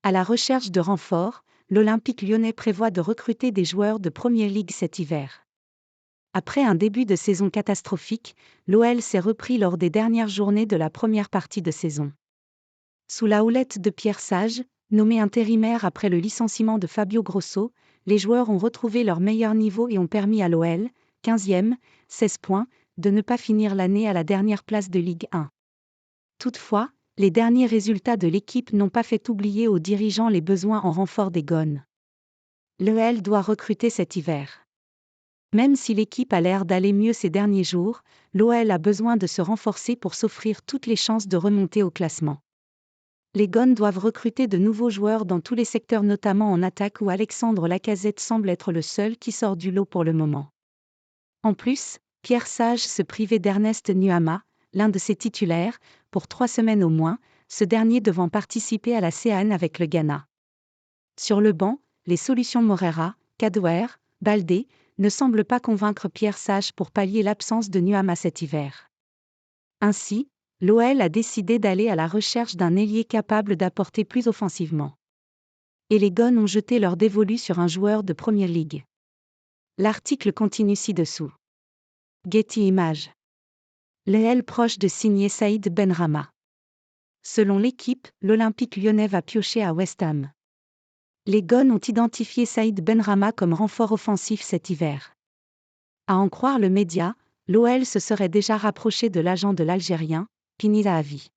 À la recherche de renforts, l'Olympique lyonnais prévoit de recruter des joueurs de Premier League cet hiver. Après un début de saison catastrophique, l'OL s'est repris lors des dernières journées de la première partie de saison. Sous la houlette de Pierre Sage, nommé intérimaire après le licenciement de Fabio Grosso, les joueurs ont retrouvé leur meilleur niveau et ont permis à l'OL, 15e, 16 points, de ne pas finir l'année à la dernière place de Ligue 1. Toutefois, les derniers résultats de l'équipe n'ont pas fait oublier aux dirigeants les besoins en renfort des Gones. L'OL doit recruter cet hiver. Même si l'équipe a l'air d'aller mieux ces derniers jours, l'OL a besoin de se renforcer pour s'offrir toutes les chances de remonter au classement. Les Gones doivent recruter de nouveaux joueurs dans tous les secteurs, notamment en attaque où Alexandre Lacazette semble être le seul qui sort du lot pour le moment. En plus, Pierre Sage se privait d'Ernest Nuama, l'un de ses titulaires, pour 3 semaines au moins, ce dernier devant participer à la CAN avec le Ghana. Sur le banc, les solutions Moreira, Kadewere, Baldé ne semblent pas convaincre Pierre Sage pour pallier l'absence de Nuama cet hiver. Ainsi, l'OL a décidé d'aller à la recherche d'un ailier capable d'apporter plus offensivement. Et les Gones ont jeté leur dévolu sur un joueur de Premier League. L'article continue ci-dessous. Getty Images. L'OL proche de signer Saïd Benrahma. Selon l'équipe, l'Olympique lyonnais va piocher à West Ham. Les Gones ont identifié Saïd Benrahma comme renfort offensif cet hiver. À en croire le média, l'OL se serait déjà rapproché de l'agent de l'Algérien, Pinilla Avi.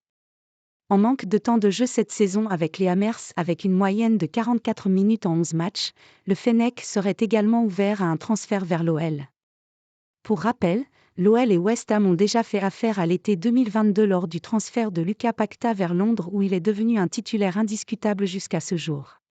En manque de temps de jeu cette saison avec les Hammers avec une moyenne de 44 minutes en 11 matchs, le Fennec serait également ouvert à un transfert vers l'OL. Pour rappel, l'OL et West Ham ont déjà fait affaire à l'été 2022 lors du transfert de Lucas Paquetá vers Londres où il est devenu un titulaire indiscutable jusqu'à ce jour.